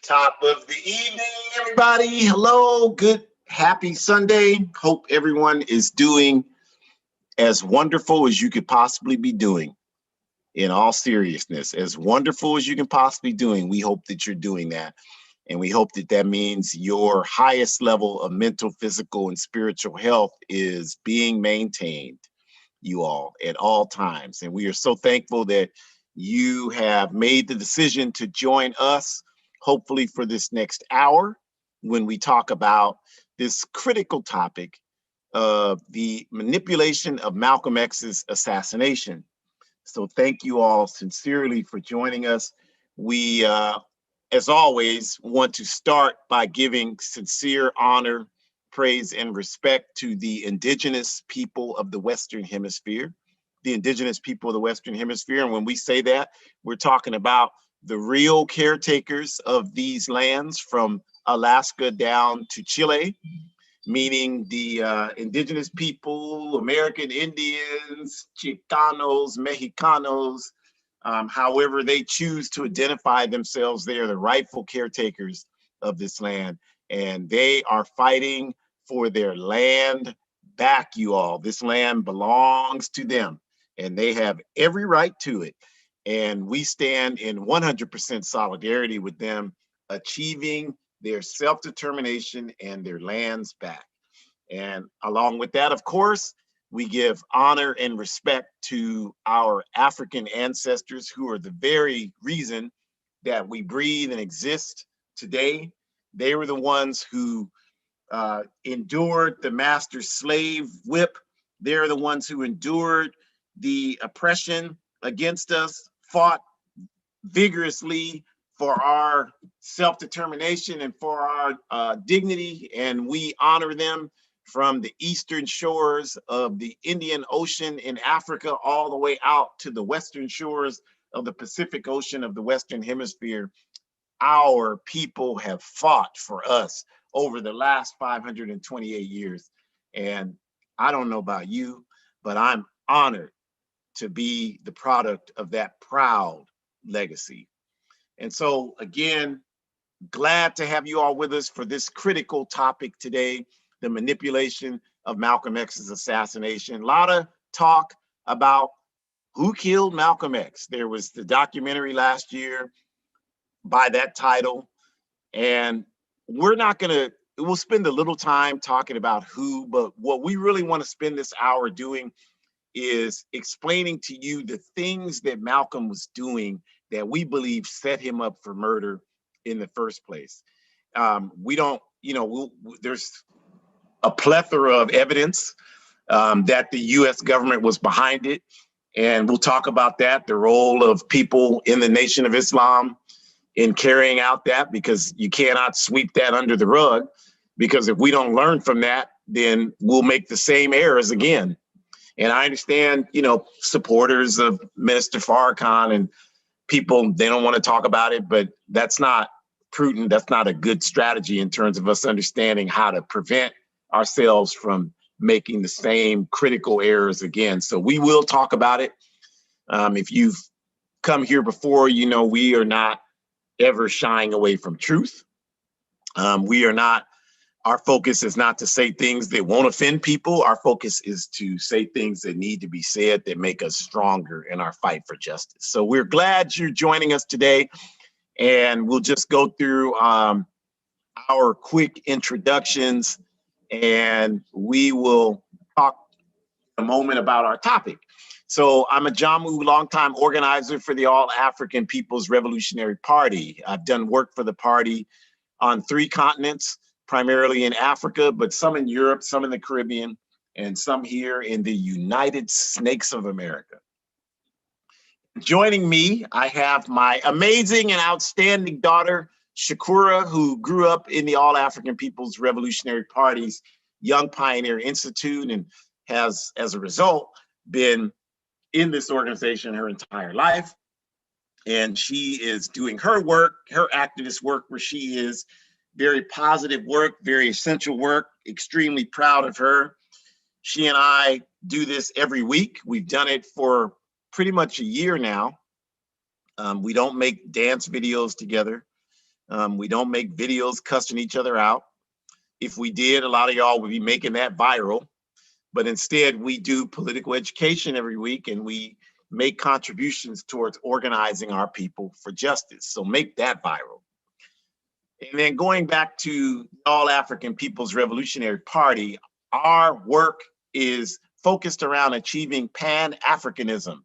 Top of the evening, everybody. Hello, good, happy Sunday. Hope everyone is doing as wonderful as you could possibly be doing. In all seriousness, as wonderful as you can possibly be doing, we hope that you're doing that. And we hope that that means your highest level of mental, physical, and spiritual health is being maintained, you all, at all times. And we are so thankful that you have made the decision to join us, hopefully for this next hour, when we talk about this critical topic of the manipulation of Malcolm X's assassination. So thank you all sincerely for joining us. We, as always, want to start by giving sincere honor, praise, and respect to the indigenous people of the Western Hemisphere, the indigenous people of the Western Hemisphere. And when we say that, we're talking about the real caretakers of these lands from Alaska down to Chile, meaning the indigenous people, American Indians, Chicanos, Mexicanos, however they choose to identify themselves. They are the rightful caretakers of this land, and they are fighting for their land back, you all. This land belongs to them, and they have every right to it. And we stand in 100% solidarity with them achieving their self-determination and their lands back. And along with that, of course, we give honor and respect to our African ancestors who are the very reason that we breathe and exist today. They were the ones who endured the master slave whip. They're the ones who endured the oppression against us, fought vigorously for our self-determination and for our dignity, and we honor them from the eastern shores of the Indian Ocean in Africa all the way out to the western shores of the Pacific Ocean of the Western Hemisphere. Our people have fought for us over the last 528 years. And I don't know about you, but I'm honored to be the product of that proud legacy. And so again, glad to have you all with us for this critical topic today, the manipulation of Malcolm X's assassination. A lot of talk about who killed Malcolm X. There was the documentary last year by that title, and we'll spend a little time talking about who, but what we really want to spend this hour doing is explaining to you the things that Malcolm was doing that we believe set him up for murder in the first place. We don't, there's a plethora of evidence that the US government was behind it. And we'll talk about that, the role of people in the Nation of Islam in carrying out that, because you cannot sweep that under the rug, because if we don't learn from that, then we'll make the same errors again. And I understand, supporters of Minister Farrakhan and people, they don't want to talk about it, but that's not prudent. That's not a good strategy in terms of us understanding how to prevent ourselves from making the same critical errors again. So we will talk about it. If you've come here before, we are not ever shying away from truth. Our focus is not to say things that won't offend people. Our focus is to say things that need to be said that make us stronger in our fight for justice. So we're glad you're joining us today, and we'll just go through our quick introductions, and we will talk a moment about our topic. So I'm a Jammu, longtime organizer for the All African People's Revolutionary Party. I've done work for the party on 3 continents, primarily in Africa, but some in Europe, some in the Caribbean, and some here in the United Snakes of America. Joining me, I have my amazing and outstanding daughter, Shakura, who grew up in the All African People's Revolutionary Party's Young Pioneer Institute and has, as a result, been in this organization her entire life. And she is doing her work, her activist work, where she is very positive work, very essential work, extremely proud of her. She and I do this every week. We've done it for pretty much a year now. We don't make dance videos together. We don't make videos cussing each other out. If we did, a lot of y'all would be making that viral. But instead, we do political education every week, and we make contributions towards organizing our people for justice. So make that viral. And then going back to All African People's Revolutionary Party, our work is focused around achieving Pan-Africanism.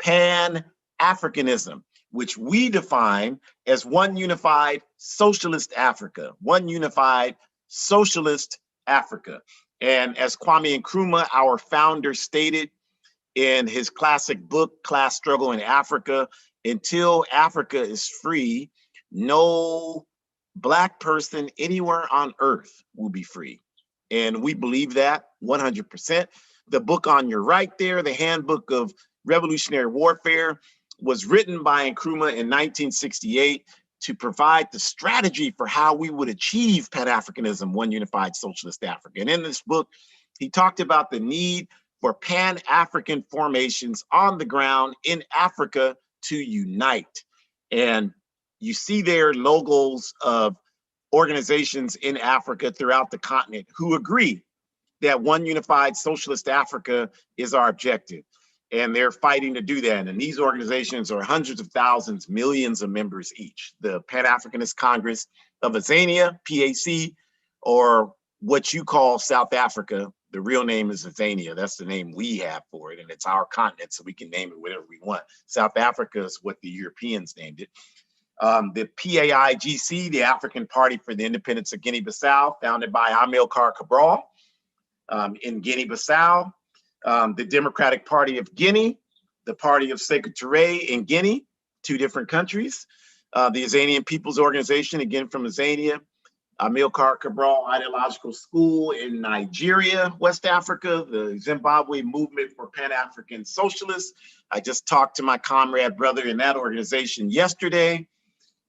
Pan-Africanism, which we define as one unified socialist Africa, one unified socialist Africa. And as Kwame Nkrumah, our founder, stated in his classic book, Class Struggle in Africa, until Africa is free, no Black person anywhere on earth will be free. And we believe that 100%. The book on your right there, the Handbook of Revolutionary Warfare, was written by Nkrumah in 1968 to provide the strategy for how we would achieve Pan-Africanism, one unified socialist Africa. And in this book, he talked about the need for Pan-African formations on the ground in Africa to unite. And you see there logos of organizations in Africa throughout the continent who agree that one unified socialist Africa is our objective. And they're fighting to do that. And these organizations are hundreds of thousands, millions of members each. The Pan-Africanist Congress of Azania, PAC, or what you call South Africa. The real name is Azania. That's the name we have for it. And it's our continent, so we can name it whatever we want. South Africa is what the Europeans named it. The PAIGC, the African Party for the Independence of Guinea-Bissau, founded by Amilcar Cabral in Guinea-Bissau. The Democratic Party of Guinea, the Party of Sekou Touré in Guinea, two different countries. The Azanian People's Organization, again from Azania. Amilcar Cabral Ideological School in Nigeria, West Africa. The Zimbabwe Movement for Pan-African Socialists. I just talked to my comrade brother in that organization yesterday.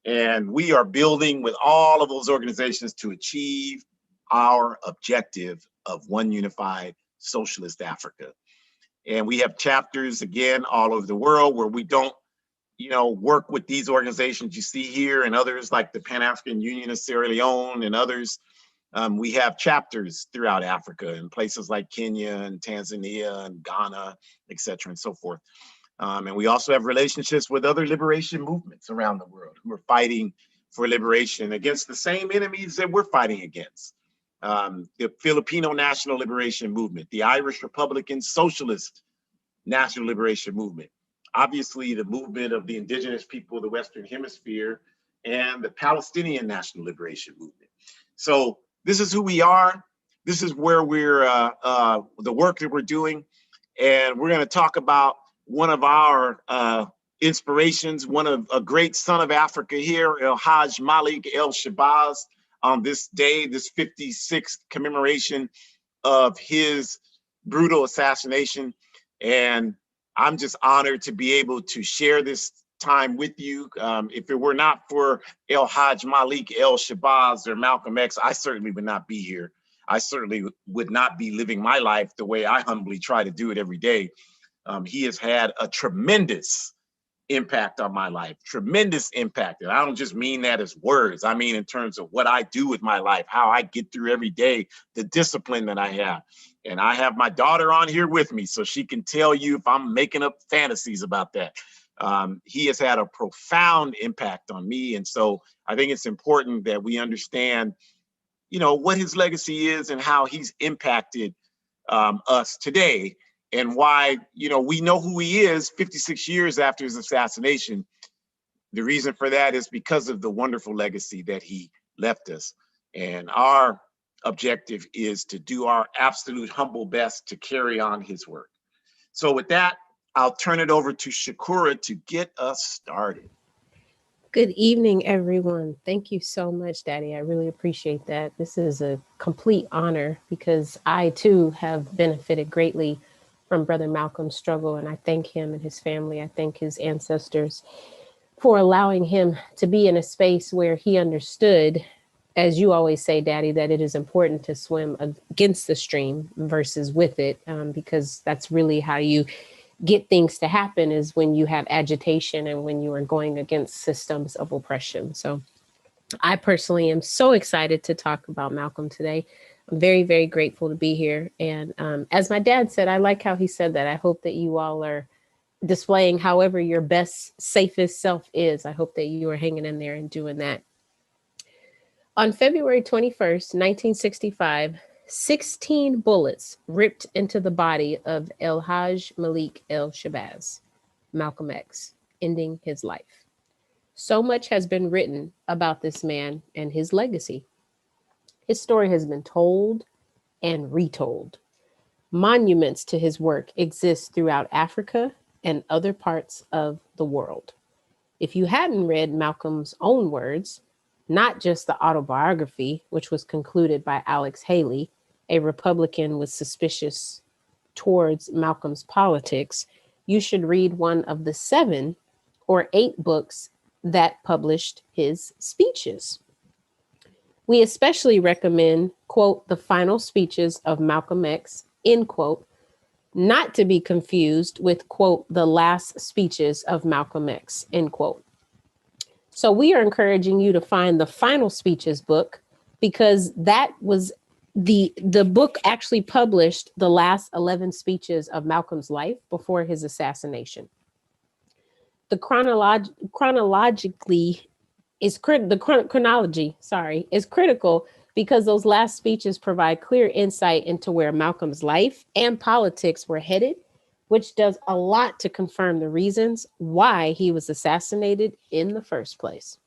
And we are building with all of those organizations to achieve our objective of one unified socialist Africa. And we have chapters, again, all over the world where we don't, work with these organizations you see here and others like the Pan-African Union of Sierra Leone and others. We have chapters throughout Africa in places like Kenya and Tanzania and Ghana, et cetera, and so forth. And we also have relationships with other liberation movements around the world who are fighting for liberation against the same enemies that we're fighting against. The Filipino National Liberation Movement, the Irish Republican Socialist National Liberation Movement, obviously the movement of the indigenous people of the Western Hemisphere, and the Palestinian National Liberation Movement. So this is who we are. This is where we're, the work that we're doing. And we're gonna talk about one of our inspirations, a great son of Africa here, El Hajj Malik El Shabazz, on this day, this 56th commemoration of his brutal assassination. And I'm just honored to be able to share this time with you. If it were not for El Hajj Malik El Shabazz or Malcolm X, I certainly would not be here. I certainly would not be living my life the way I humbly try to do it every day. He has had a tremendous impact on my life, tremendous impact. And I don't just mean that as words. I mean in terms of what I do with my life, how I get through every day, the discipline that I have. And I have my daughter on here with me, so she can tell you if I'm making up fantasies about that. He has had a profound impact on me. And so I think it's important that we understand, what his legacy is and how he's impacted us today. And why, we know who he is 56 years after his assassination. The reason for that is because of the wonderful legacy that he left us. And our objective is to do our absolute humble best to carry on his work. So with that, I'll turn it over to Shakura to get us started. Good evening, everyone. Thank you so much, Daddy. I really appreciate that. This is a complete honor because I, too, have benefited greatly from Brother Malcolm's struggle, and I thank him and his family. I thank his ancestors for allowing him to be in a space where he understood, as you always say, Daddy, that it is important to swim against the stream versus with it, because that's really how you get things to happen, is when you have agitation and when you are going against systems of oppression. So I personally am so excited to talk about Malcolm today. I'm very, very grateful to be here. And as my dad said, I like how he said that. I hope that you all are displaying however your best, safest self is. I hope that you are hanging in there and doing that. On February 21st, 1965, 16 bullets ripped into the body of El Haj Malik El Shabazz, Malcolm X, ending his life. So much has been written about this man and his legacy. His story has been told and retold. Monuments to his work exist throughout Africa and other parts of the world. If you hadn't read Malcolm's own words, not just the autobiography, which was concluded by Alex Haley, a Republican with suspicious towards Malcolm's politics, you should read one of the 7 or 8 books that published his speeches. We especially recommend, quote, the final speeches of Malcolm X, end quote, not to be confused with, quote, the last speeches of Malcolm X, end quote. So we are encouraging you to find the final speeches book, because that was the book actually published the last 11 speeches of Malcolm's life before his assassination. The chronology is critical because those last speeches provide clear insight into where Malcolm's life and politics were headed, which does a lot to confirm the reasons why he was assassinated in the first place.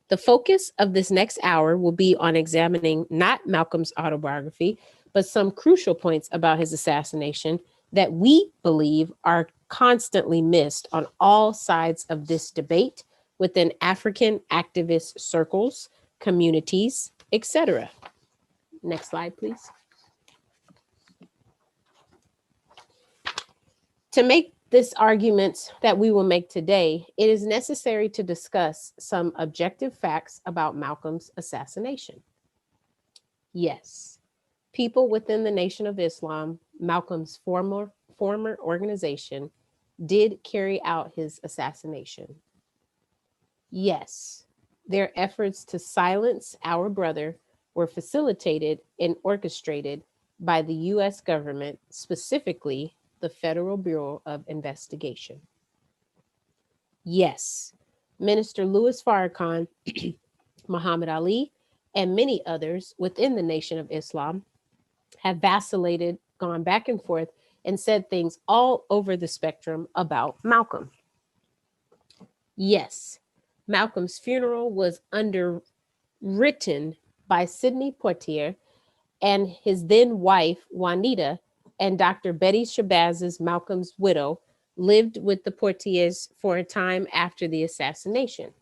The focus of this next hour will be on examining not Malcolm's autobiography, but some crucial points about his assassination that we believe are constantly missed on all sides of this debate within African activist circles, communities, etc. Next slide, please. To make this argument that we will make today, it is necessary to discuss some objective facts about Malcolm's assassination. Yes, people within the Nation of Islam, Malcolm's former organization, did carry out his assassination. Yes, their efforts to silence our brother were facilitated and orchestrated by the US government, specifically the Federal Bureau of Investigation. Yes, Minister Louis Farrakhan, Muhammad Ali, and many others within the Nation of Islam have vacillated, gone back and forth, and said things all over the spectrum about Malcolm. Yes, Malcolm's funeral was underwritten by Sidney Poitier and his then wife, Juanita, and Dr. Betty Shabazz's, Malcolm's widow, lived with the Poitiers for a time after the assassination.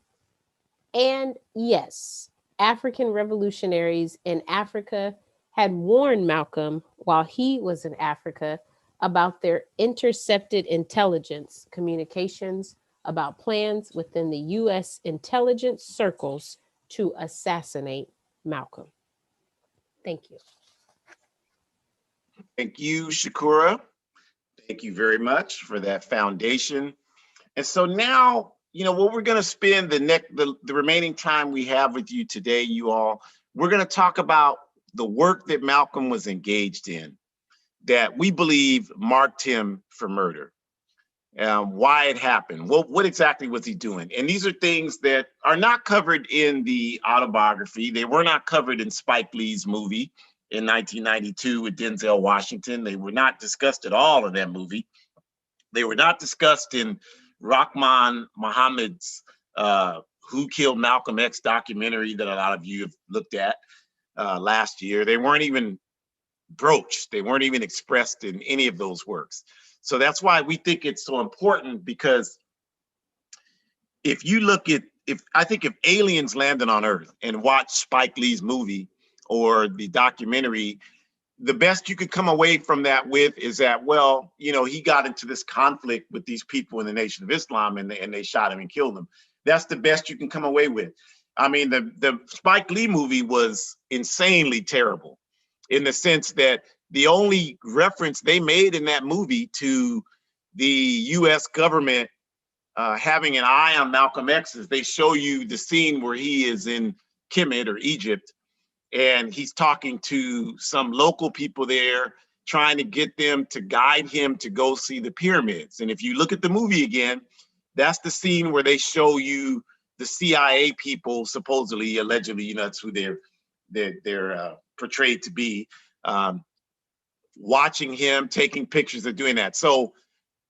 And yes, African revolutionaries in Africa had warned Malcolm while he was in Africa about their intercepted intelligence communications about plans within the US intelligence circles to assassinate Malcolm. Thank you. Thank you, Shakura. Thank you very much for that foundation. And so now, what we're going to spend the remaining time we have with you today, you all, we're going to talk about the work that Malcolm was engaged in that we believe marked him for murder. Why it happened. What exactly was he doing? And these are things that are not covered in the autobiography. They were not covered in Spike Lee's movie in 1992 with Denzel Washington. They were not discussed at all in that movie. They were not discussed in Rahman Muhammad's Who Killed Malcolm X documentary that a lot of you have looked at last year. They weren't even broached. They weren't even expressed in any of those works. So that's why we think it's so important, because if you look at, if aliens landed on Earth and watched Spike Lee's movie or the documentary, the best you could come away from that with is that, well, he got into this conflict with these people in the Nation of Islam and they shot him and killed him. That's the best you can come away with. I mean, the Spike Lee movie was insanely terrible in the sense that the only reference they made in that movie to the US government having an eye on Malcolm X is they show you the scene where he is in Kemet or Egypt, and he's talking to some local people there, trying to get them to guide him to go see the pyramids. And if you look at the movie again, that's the scene where they show you the CIA people, supposedly, allegedly, you know, that's who they're portrayed to be, watching him, taking pictures of doing that. So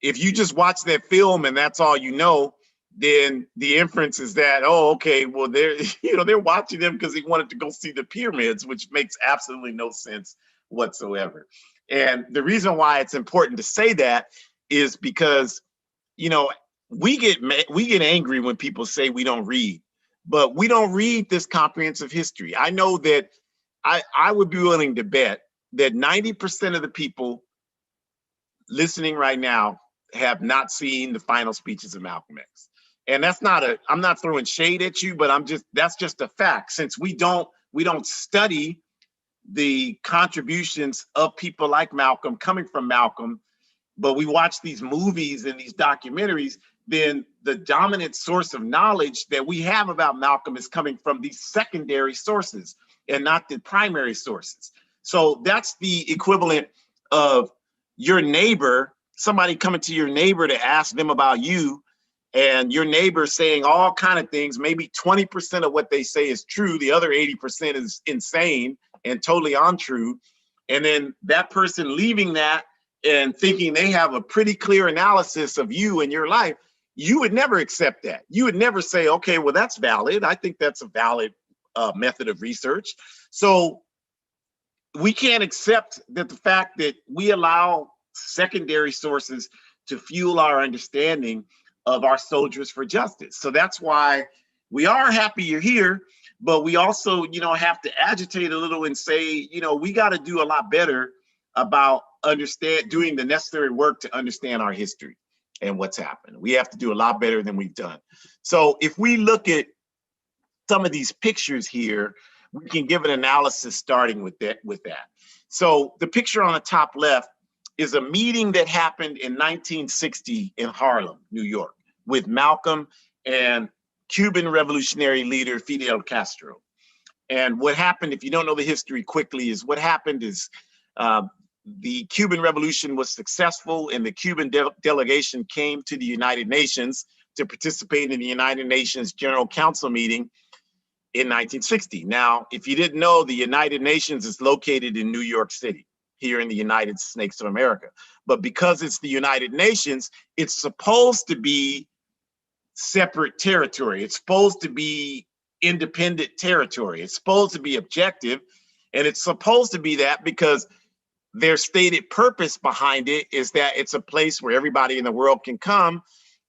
if you just watch that film and that's all you know, then the inference is that, oh, okay, well, they're watching them because he wanted to go see the pyramids, which makes absolutely no sense whatsoever. And the reason why it's important to say that is because, you know, we get angry when people say we don't read, but we don't read this comprehensive history. I know that I would be willing to bet that 90% of the people listening right now have not seen the final speeches of Malcolm X. And I'm not throwing shade at you, but that's just a fact. Since we don't study the contributions of people like Malcolm, coming from Malcolm, but we watch these movies and these documentaries, then the dominant source of knowledge that we have about Malcolm is coming from these secondary sources and not the primary sources. So that's the equivalent of your neighbor, somebody coming to your neighbor to ask them about you, and your neighbor saying all kind of things. Maybe 20% of what they say is true. The other 80% is insane and totally untrue. And then that person leaving that and thinking they have a pretty clear analysis of you and your life, you would never accept that. You would never say, okay, well, that's valid. I think that's a valid method of research. So we can't accept that the fact that we allow secondary sources to fuel our understanding of our soldiers for justice. So that's why we are happy you're here, but we also, you know, have to agitate a little and say, you know, we got to do a lot better about doing the necessary work to understand our history and what's happened. We have to do a lot better than we've done. So if we look at some of these pictures here, we can give an analysis starting with that. So the picture on the top left is a meeting that happened in 1960 in Harlem, New York, with Malcolm and Cuban revolutionary leader Fidel Castro. And what happened, if you don't know the history quickly, is what happened is the Cuban Revolution was successful, and the Cuban delegation came to the United Nations to participate in the United Nations General Council meeting in 1960. Now, if you didn't know, the United Nations is located in New York City, here in the United States of America. But because it's the United Nations, it's supposed to be separate territory. It's supposed to be independent territory. It's supposed to be objective. And it's supposed to be that because their stated purpose behind it is that it's a place where everybody in the world can come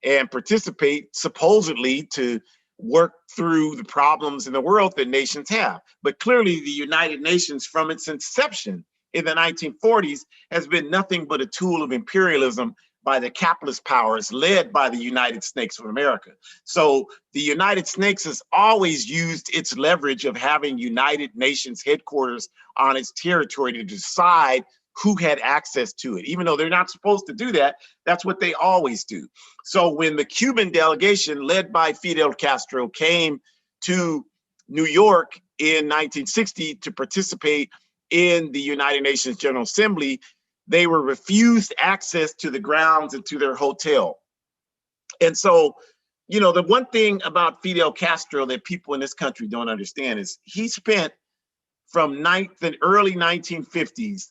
and participate, supposedly to work through the problems in the world that nations have. But clearly the United Nations from its inception in the 1940s has been nothing but a tool of imperialism by the capitalist powers led by the United States of America. So the United States has always used its leverage of having United Nations headquarters on its territory to decide who had access to it. Even though they're not supposed to do that, that's what they always do. So when the Cuban delegation led by Fidel Castro came to New York in 1960 to participate in the United Nations General Assembly, they were refused access to the grounds and to their hotel. And so, you know, the one thing about Fidel Castro that people in this country don't understand is he spent from the early 1950s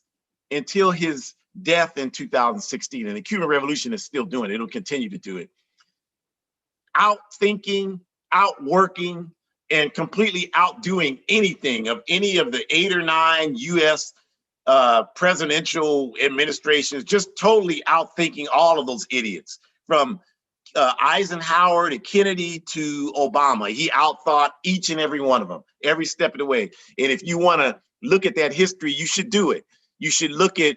until his death in 2016, and the Cuban Revolution is still doing it. It'll continue to do it. Outthinking, outworking, and completely outdoing anything of any of the 8 or 9 U.S. Presidential administrations, just totally outthinking all of those idiots, from Eisenhower to Kennedy to Obama. He outthought each and every one of them, every step of the way. And if you want to look at that history, you should do it. You should look at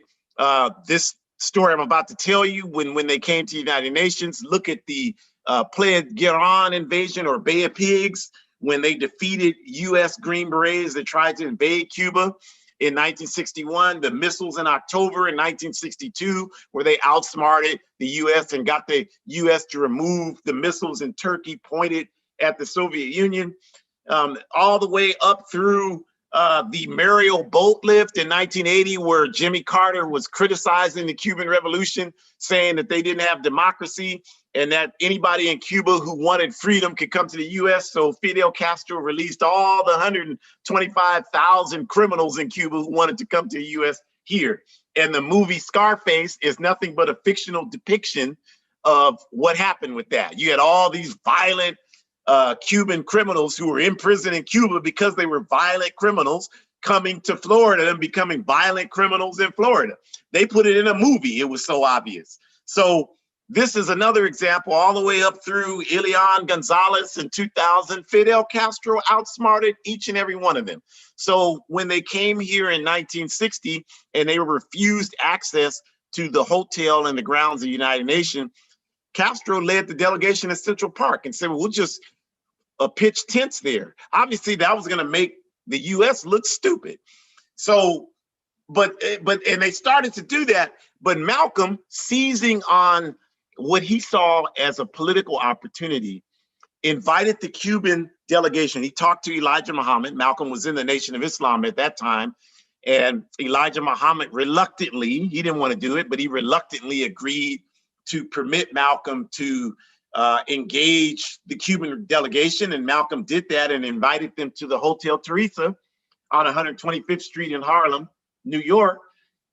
this story I'm about to tell you. When they came to the United Nations, look at the Playa Girón invasion, or Bay of Pigs, when they defeated U.S. Green Berets that tried to invade Cuba. in 1961, the missiles in October in 1962, where they outsmarted the US and got the US to remove the missiles in Turkey pointed at the Soviet Union, all the way up through the Mariel boat lift in 1980, where Jimmy Carter was criticizing the Cuban Revolution, saying that they didn't have democracy and that anybody in Cuba who wanted freedom could come to the US. So Fidel Castro released all the 125,000 criminals in Cuba who wanted to come to the US here. And the movie Scarface is nothing but a fictional depiction of what happened with that. You had all these violent Cuban criminals who were in prison in Cuba because they were violent criminals coming to Florida and becoming violent criminals in Florida. They put it in a movie. It was so obvious. So this is another example all the way up through Elian Gonzalez in 2000. Fidel Castro outsmarted each and every one of them. So when they came here in 1960 and they were refused access to the hotel and the grounds of the United Nations, Castro led the delegation in Central Park and said, well, we'll just pitch tents there. Obviously, that was going to make the U.S. look stupid. So, and they started to do that. But Malcolm, seizing on what he saw as a political opportunity, invited the Cuban delegation. He talked to Elijah Muhammad. Malcolm was in the Nation of Islam at that time. And Elijah Muhammad reluctantly, he didn't want to do it, but he reluctantly agreed to permit Malcolm to engage the Cuban delegation. And Malcolm did that and invited them to the Hotel Teresa on 125th Street in Harlem, New York.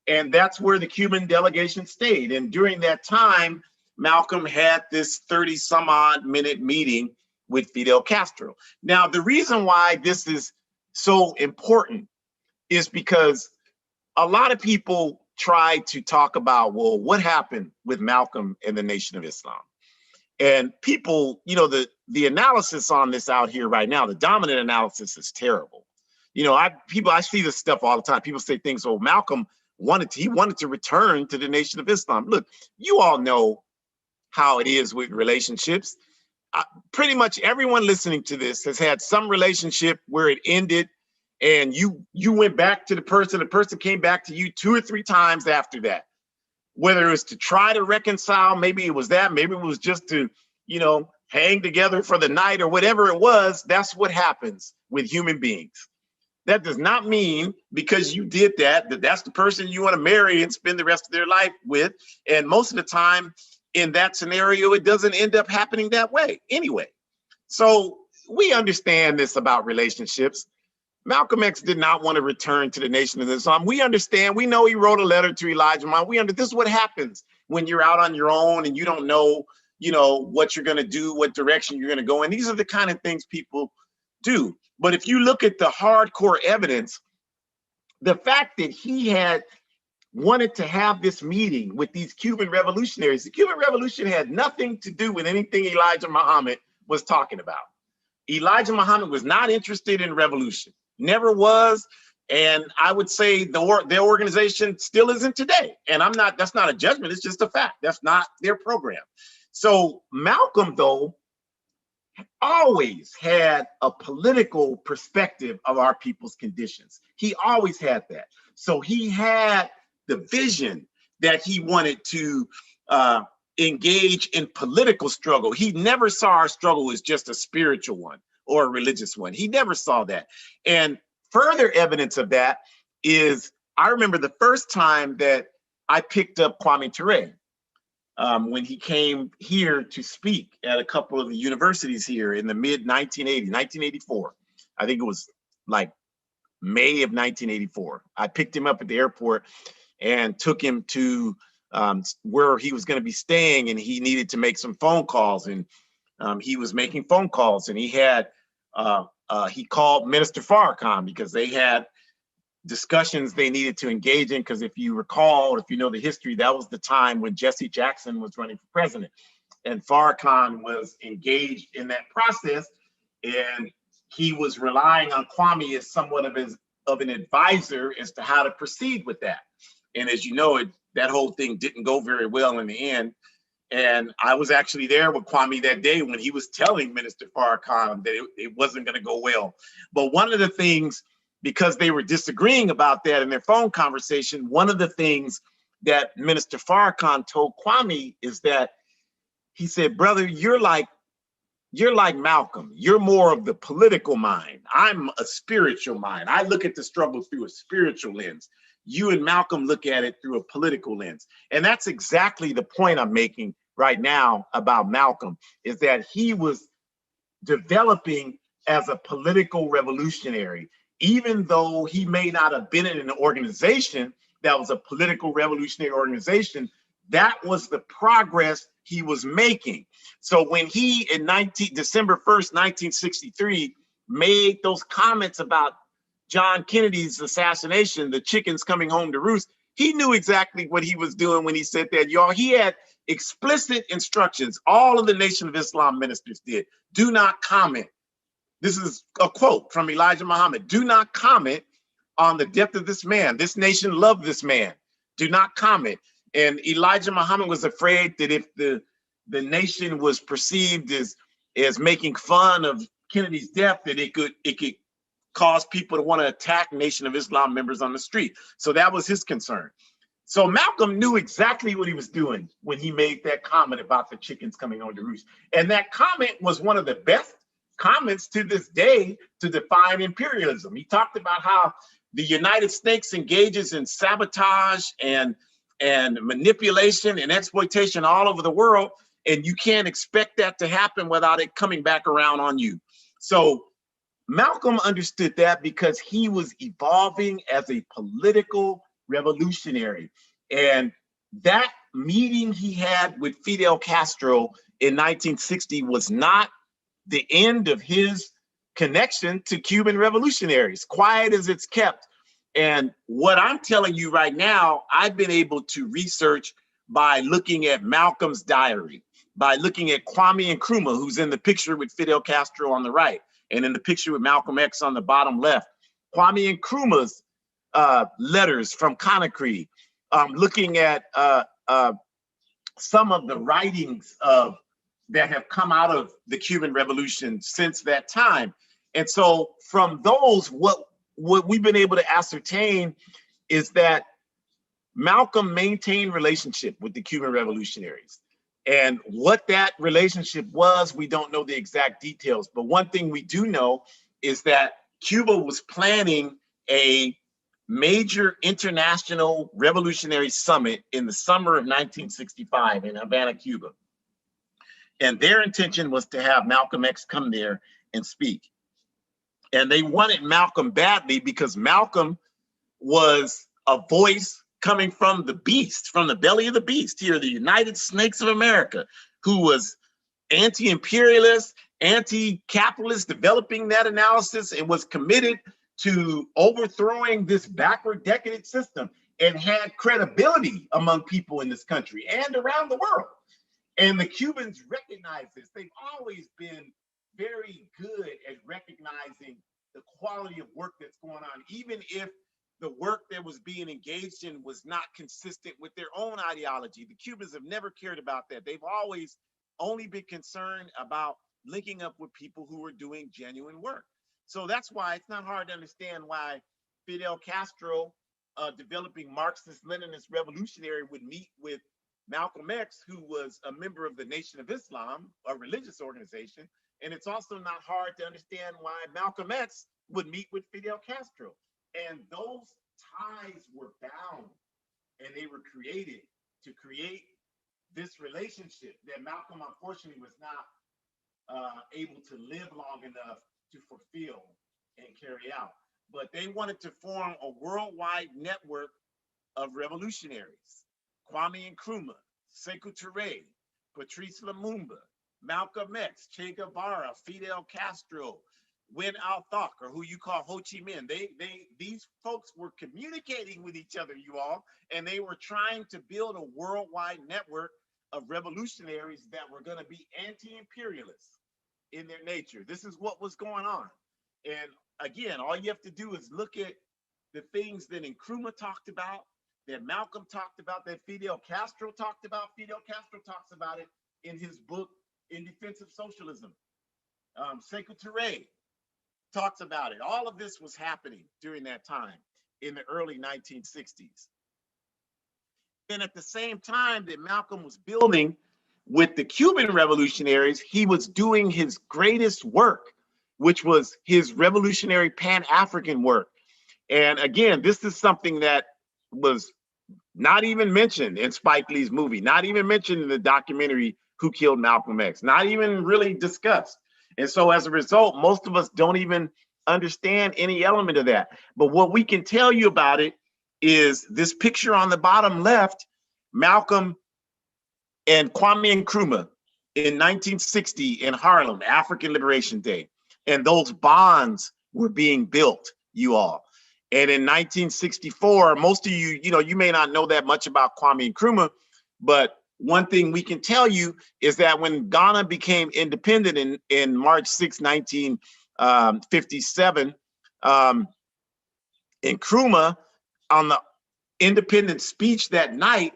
And that's where the Cuban delegation stayed. And during that time, Malcolm had this 30 some odd minute meeting with Fidel Castro. Now, the reason why this is so important is because a lot of people try to talk about, well, what happened with Malcolm and the Nation of Islam? And people, you know, the analysis on this out here right now, the dominant analysis is terrible. You know, I see this stuff all the time. People say things, oh, Malcolm wanted to return to the Nation of Islam. Look, you all know how it is with relationships. Pretty much everyone listening to this has had some relationship where it ended and you went back to the person came back to you 2 or 3 times after that. Whether it was to try to reconcile, maybe it was that, maybe it was just to, you know, hang together for the night or whatever it was. That's what happens with human beings. That does not mean because you did that that's the person you want to marry and spend the rest of their life with. And most of the time in that scenario, it doesn't end up happening that way anyway. So we understand this about relationships. Malcolm X did not want to return to the Nation of Islam. We understand. We know he wrote a letter to Elijah Muhammad. This is what happens when you're out on your own and you don't know, you know, what you're going to do, what direction you're going to go. And these are the kind of things people do. But if you look at the hardcore evidence, the fact that he had wanted to have this meeting with these Cuban revolutionaries, the Cuban Revolution had nothing to do with anything Elijah Muhammad was talking about. Elijah Muhammad was not interested in revolution, never was. And I would say their organization still isn't today. And that's not a judgment, it's just a fact. That's not their program. So Malcolm, though, always had a political perspective of our people's conditions. He always had that. So he had the vision that he wanted to engage in political struggle. He never saw our struggle as just a spiritual one or a religious one. He never saw that. And further evidence of that is, I remember the first time that I picked up Kwame Ture when he came here to speak at a couple of the universities here in the mid 1984. I think it was like May of 1984. I picked him up at the airport and took him to where he was going to be staying, and he needed to make some phone calls, and he was making phone calls, and he called Minister Farrakhan because they had discussions they needed to engage in, because if you recall, if you know the history, that was the time when Jesse Jackson was running for president, and Farrakhan was engaged in that process, and he was relying on Kwame as somewhat of an advisor as to how to proceed with that. And as you know, that whole thing didn't go very well in the end. And I was actually there with Kwame that day when he was telling Minister Farrakhan that it wasn't going to go well. But one of the things because they were disagreeing about that in their phone conversation, one of the things that Minister Farrakhan told Kwame is that he said, brother, you're like Malcolm. You're more of the political mind. I'm a spiritual mind. I look at the struggle through a spiritual lens. You and Malcolm look at it through a political lens. And that's exactly the point I'm making right now about Malcolm, is that he was developing as a political revolutionary, even though he may not have been in an organization that was a political revolutionary organization. That was the progress he was making. So when he, in December 1st, 1963, made those comments about John Kennedy's assassination, the chickens coming home to roost, he knew exactly what he was doing when he said that, y'all. He had explicit instructions. All of the Nation of Islam ministers did. Do not comment. This is a quote from Elijah Muhammad. Do not comment on the death of this man. This nation loved this man. Do not comment. And Elijah Muhammad was afraid that if the nation was perceived as making fun of Kennedy's death, that it could cause people to want to attack Nation of Islam members on the street. So that was his concern. So Malcolm knew exactly what he was doing when he made that comment about the chickens coming home to roost. And that comment was one of the best comments to this day to define imperialism. He talked about how the United States engages in sabotage and manipulation and exploitation all over the world, and you can't expect that to happen without it coming back around on you. So Malcolm understood that because he was evolving as a political revolutionary. And that meeting he had with Fidel Castro in 1960 was not the end of his connection to Cuban revolutionaries, quiet as it's kept. And what I'm telling you right now, I've been able to research by looking at Malcolm's diary, by looking at Kwame Nkrumah, who's in the picture with Fidel Castro on the right, and in the picture with Malcolm X on the bottom left. Kwame Nkrumah's letters from Conakry, looking at some of the writings that have come out of the Cuban Revolution since that time. And so from those, what we've been able to ascertain is that Malcolm maintained relationship with the Cuban revolutionaries. And what that relationship was, we don't know the exact details. But one thing we do know is that Cuba was planning a major international revolutionary summit in the summer of 1965 in Havana, Cuba. And their intention was to have Malcolm X come there and speak. And they wanted Malcolm badly because Malcolm was a voice coming from the beast, from the belly of the beast here, the United Snakes of America, who was anti-imperialist, anti-capitalist, developing that analysis, and was committed to overthrowing this backward decadent system, and had credibility among people in this country and around the world. And the Cubans recognize this. They've always been very good at recognizing the quality of work that's going on, even if the work that was being engaged in was not consistent with their own ideology. The Cubans have never cared about that. They've always only been concerned about linking up with people who were doing genuine work. So that's why it's not hard to understand why Fidel Castro, developing Marxist-Leninist revolutionary, would meet with Malcolm X, who was a member of the Nation of Islam, a religious organization. And it's also not hard to understand why Malcolm X would meet with Fidel Castro. And those ties were bound, and they were created to create this relationship that Malcolm unfortunately was not able to live long enough to fulfill and carry out. But they wanted to form a worldwide network of revolutionaries. Kwame Nkrumah, Sekou Touré, Patrice Lumumba, Malcolm X, Che Guevara, Fidel Castro, Wen Al-Thak, or who you call Ho Chi Minh. These folks were communicating with each other, you all, and they were trying to build a worldwide network of revolutionaries that were going to be anti-imperialists in their nature. This is what was going on. And again, all you have to do is look at the things that Nkrumah talked about, that Malcolm talked about, that Fidel Castro talked about. Fidel Castro talks about it in his book, In Defense of Socialism. Sekou Touré talks about it. All of this was happening during that time in the early 1960s. Then at the same time that Malcolm was building with the Cuban revolutionaries, he was doing his greatest work, which was his revolutionary Pan-African work. And again, this is something that was not even mentioned in Spike Lee's movie, not even mentioned in the documentary Who Killed Malcolm X, not even really discussed. And so as a result, most of us don't even understand any element of that. But what we can tell you about it is this picture on the bottom left, Malcolm and Kwame Nkrumah in 1960 in Harlem, African Liberation Day. And those bonds were being built, you all. And in 1964, most of you, you may not know that much about Kwame Nkrumah, but one thing we can tell you is that when Ghana became independent in March 6, 1957, Nkrumah, on the independence speech that night,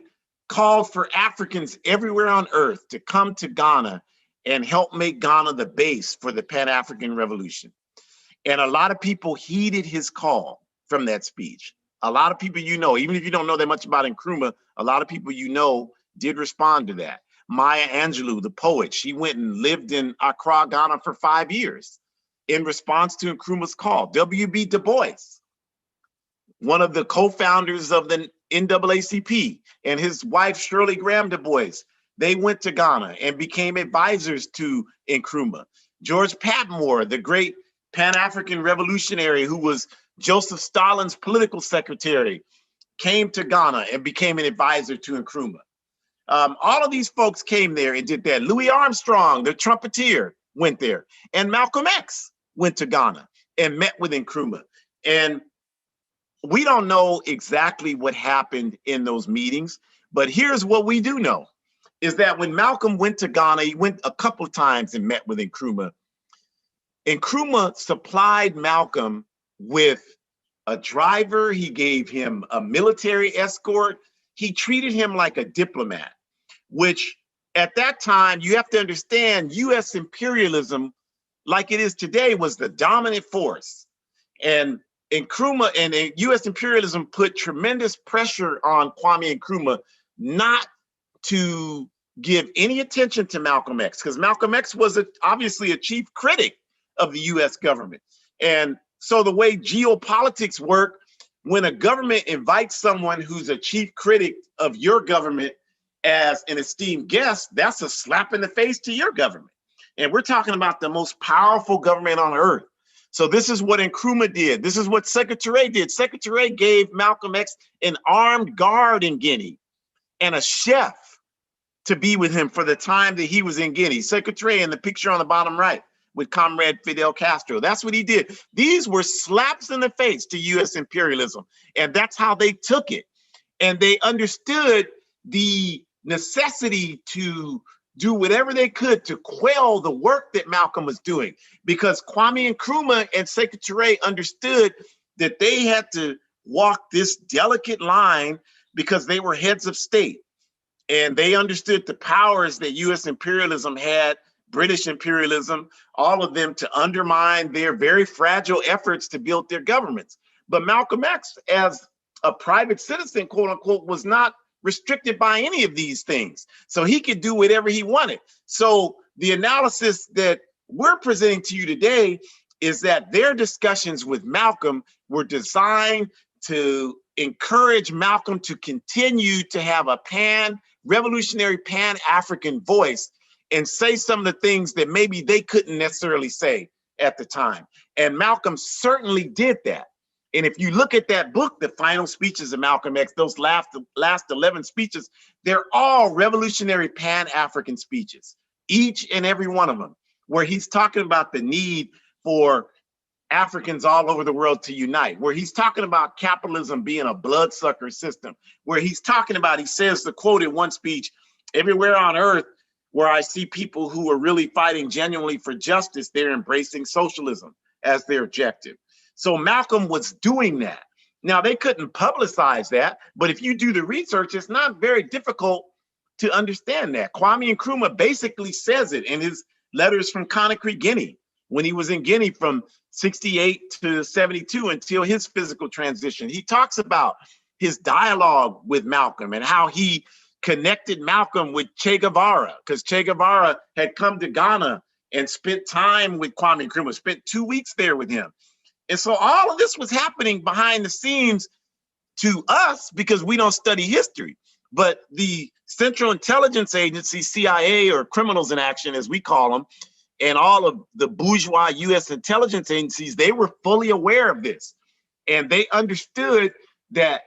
called for Africans everywhere on earth to come to Ghana and help make Ghana the base for the Pan-African Revolution. And a lot of people heeded his call from that speech. A lot of people, even if you don't know that much about Nkrumah, a lot of people did respond to that. Maya Angelou, the poet, she went and lived in Accra, Ghana for 5 years in response to Nkrumah's call. W.B. Du Bois, one of the co-founders of the NAACP, and his wife, Shirley Graham Du Bois, they went to Ghana and became advisors to Nkrumah. George Patmore, the great Pan-African revolutionary who was Joseph Stalin's political secretary, came to Ghana and became an advisor to Nkrumah. All of these folks came there and did that. Louis Armstrong, the trumpeter, went there. And Malcolm X went to Ghana and met with Nkrumah. And we don't know exactly what happened in those meetings, but here's what we do know, is that when Malcolm went to Ghana, he went a couple of times and met with Nkrumah. Nkrumah supplied Malcolm with a driver. He gave him a military escort. He treated him like a diplomat, which at that time, you have to understand, U.S. imperialism, like it is today, was the dominant force. And Nkrumah and U.S. imperialism put tremendous pressure on Kwame Nkrumah not to give any attention to Malcolm X, because Malcolm X was obviously a chief critic of the U.S. government. And so the way geopolitics work, when a government invites someone who's a chief critic of your government as an esteemed guest, that's a slap in the face to your government. And we're talking about the most powerful government on earth. So this is what Nkrumah did. This is what Secretary did. Secretary gave Malcolm X an armed guard in Guinea and a chef to be with him for the time that he was in Guinea. Secretary in the picture on the bottom right with Comrade Fidel Castro. That's what he did. These were slaps in the face to U.S. imperialism. And that's how they took it. And they understood the necessity to do whatever they could to quell the work that Malcolm was doing, because Kwame Nkrumah and Secretary understood that they had to walk this delicate line because they were heads of state. And they understood the powers that U.S. imperialism had, British imperialism, all of them, to undermine their very fragile efforts to build their governments. But Malcolm X, as a private citizen, quote unquote, was not restricted by any of these things. So he could do whatever he wanted. So the analysis that we're presenting to you today is that their discussions with Malcolm were designed to encourage Malcolm to continue to have a revolutionary Pan-African voice and say some of the things that maybe they couldn't necessarily say at the time. And Malcolm certainly did that. And if you look at that book, The Final Speeches of Malcolm X, those last 11 speeches, they're all revolutionary Pan-African speeches, each and every one of them, where he's talking about the need for Africans all over the world to unite, where he's talking about capitalism being a bloodsucker system, where he's talking about, he says, the quote in one speech, everywhere on earth where I see people who are really fighting genuinely for justice, they're embracing socialism as their objective. So Malcolm was doing that. Now, they couldn't publicize that, but if you do the research, it's not very difficult to understand that. Kwame Nkrumah basically says it in his letters from Conakry, Guinea, when he was in Guinea from 68 to 72 until his physical transition. He talks about his dialogue with Malcolm and how he connected Malcolm with Che Guevara, because Che Guevara had come to Ghana and spent time with Kwame Nkrumah, spent 2 weeks there with him. And so all of this was happening behind the scenes to us because we don't study history. But the Central Intelligence Agency, CIA, or criminals in action, as we call them, and all of the bourgeois U.S. intelligence agencies, they were fully aware of this. And they understood that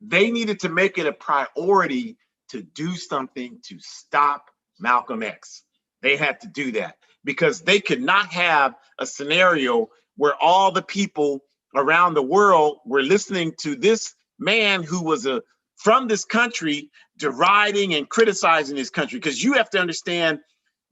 they needed to make it a priority to do something to stop Malcolm X. They had to do that because they could not have a scenario where all the people around the world were listening to this man who was from this country deriding and criticizing his country. Because you have to understand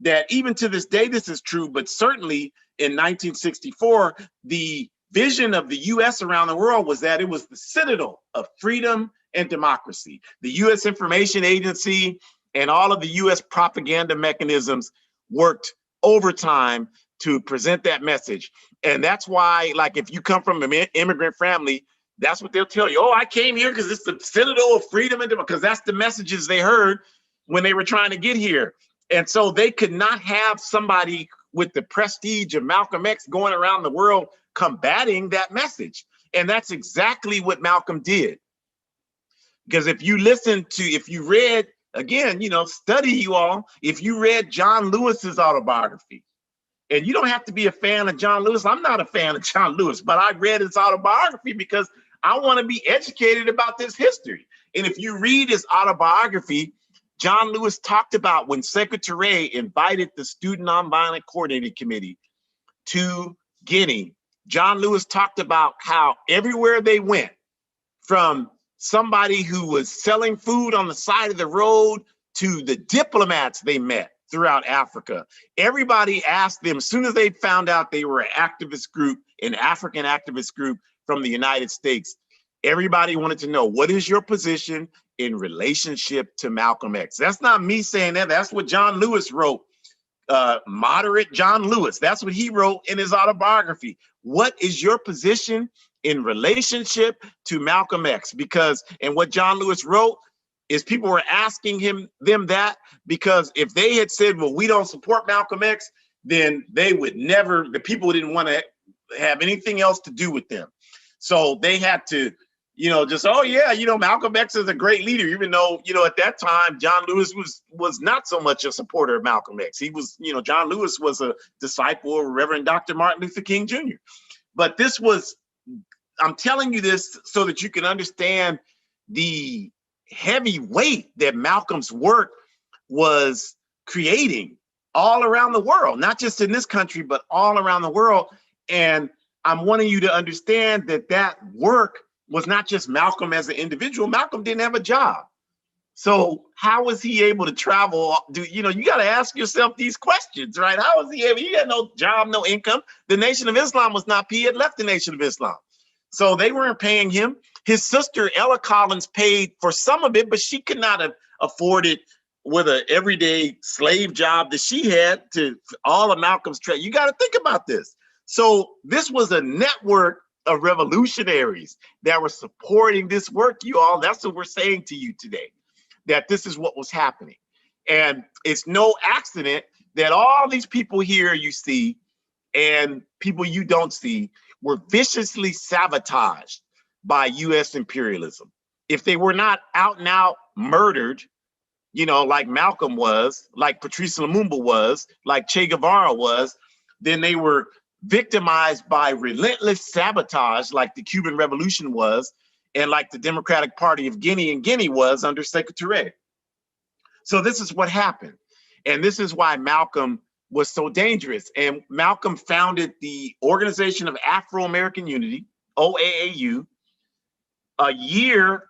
that even to this day, this is true, but certainly in 1964, the vision of the U.S. around the world was that it was the citadel of freedom and democracy. The U.S. Information Agency and all of the U.S. propaganda mechanisms worked overtime to present that message. And that's why, like, if you come from an immigrant family, that's what they'll tell you. Oh, I came here because it's the citadel of freedom and democracy, because that's the messages they heard when they were trying to get here. And so they could not have somebody with the prestige of Malcolm X going around the world combating that message. And that's exactly what Malcolm did. Because if you read, again, study you all, if you read John Lewis's autobiography, and you don't have to be a fan of John Lewis. I'm not a fan of John Lewis, but I read his autobiography because I want to be educated about this history. And if you read his autobiography, John Lewis talked about when Secretary invited the Student Nonviolent Coordinating Committee to Guinea. John Lewis talked about how everywhere they went, from somebody who was selling food on the side of the road to the diplomats they met throughout Africa, everybody asked them, as soon as they found out they were an activist group, an African activist group from the United States, everybody wanted to know, what is your position in relationship to Malcolm X? That's not me saying that. That's what John Lewis wrote. Moderate John Lewis. That's what he wrote in his autobiography. What is your position in relationship to Malcolm X? And what John Lewis wrote is people were asking them that because if they had said, well, we don't support Malcolm X, then the people didn't want to have anything else to do with them. So they had to, just, oh yeah, Malcolm X is a great leader, even though, at that time, John Lewis was not so much a supporter of Malcolm X. He was, John Lewis was a disciple of Reverend Dr. Martin Luther King Jr. But I'm telling you this so that you can understand the heavy weight that Malcolm's work was creating all around the world, not just in this country, but all around the world. And I'm wanting you to understand that work was not just Malcolm as an individual. Malcolm didn't have a job. So how was he able to travel? You got to ask yourself these questions, right? How was he able? He had no job, no income. The Nation of Islam he had left the Nation of Islam. So they weren't paying him. His sister, Ella Collins, paid for some of it, but she could not have afforded with an everyday slave job that she had to all of Malcolm's trade. You got to think about this. So this was a network of revolutionaries that were supporting this work, you all. That's what we're saying to you today, that this is what was happening. And it's no accident that all these people here you see and people you don't see were viciously sabotaged by U.S. imperialism. If they were not out and out murdered, like Malcolm was, like Patrice Lumumba was, like Che Guevara was, then they were victimized by relentless sabotage, like the Cuban Revolution was, and like the Democratic Party of Guinea and Guinea was under Secretary. So this is what happened. And this is why Malcolm was so dangerous. And Malcolm founded the Organization of Afro-American Unity, OAAU, a year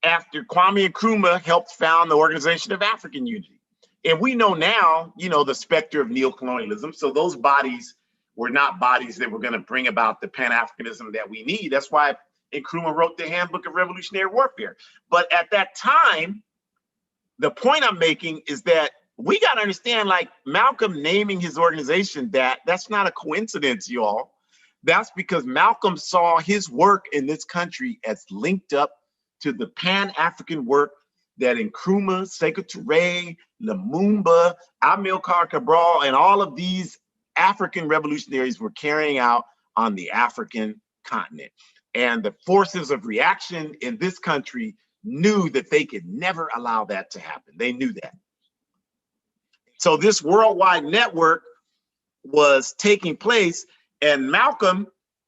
after Kwame Nkrumah helped found the Organization of African Unity. And we know now, the specter of neocolonialism. So those bodies were not bodies that were going to bring about the Pan-Africanism that we need. That's why Nkrumah wrote the Handbook of Revolutionary Warfare. But at that time, the point I'm making is that we got to understand, like Malcolm naming his organization that's not a coincidence, y'all. That's because Malcolm saw his work in this country as linked up to the Pan-African work that Nkrumah, Sekou Touré, Lumumba, Amilcar Cabral, and all of these African revolutionaries were carrying out on the African continent. And the forces of reaction in this country knew that they could never allow that to happen. They knew that. So this worldwide network was taking place, and Malcolm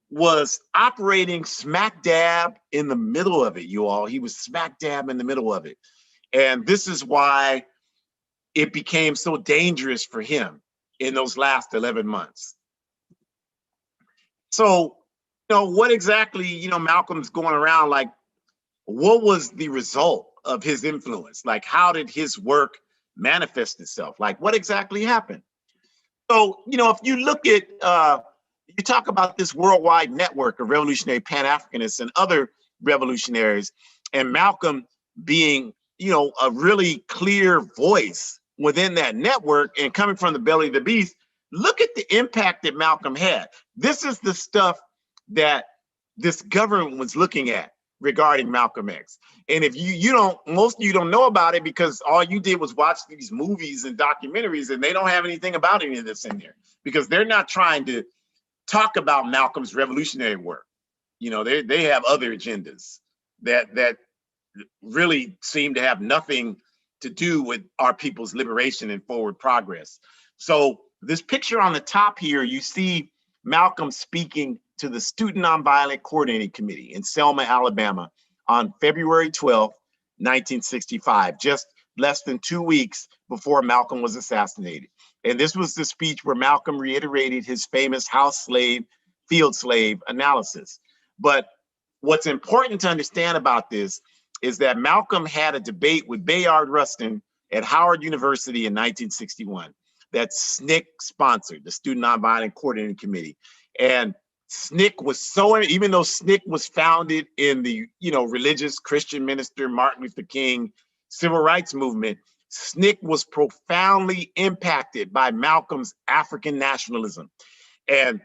was operating smack dab in the middle of it, you all. He was smack dab in the middle of it. And this is why it became so dangerous for him in those last 11 months. So, what exactly, Malcolm's going around, like, what was the result of his influence? Like, how did his work manifest itself? Like, what exactly happened? So, if you look at, you talk about this worldwide network of revolutionary Pan-Africanists and other revolutionaries, and Malcolm being, a really clear voice within that network and coming from the belly of the beast, look at the impact that Malcolm had. This is the stuff that this government was looking at regarding Malcolm X. And if most of you don't know about it because all you did was watch these movies and documentaries, and they don't have anything about any of this in there because they're not trying to talk about Malcolm's revolutionary work. They have other agendas that really seem to have nothing to do with our people's liberation and forward progress. So this picture on the top here, you see Malcolm speaking to the Student Nonviolent Coordinating Committee in Selma, Alabama on February 12th, 1965, just less than 2 weeks before Malcolm was assassinated. And this was the speech where Malcolm reiterated his famous house slave, field slave analysis. But what's important to understand about this is that Malcolm had a debate with Bayard Rustin at Howard University in 1961 that SNCC sponsored, the Student Nonviolent Coordinating Committee. And SNCC was even though SNCC was founded in the, religious Christian minister Martin Luther King civil rights movement, SNCC was profoundly impacted by Malcolm's African nationalism. And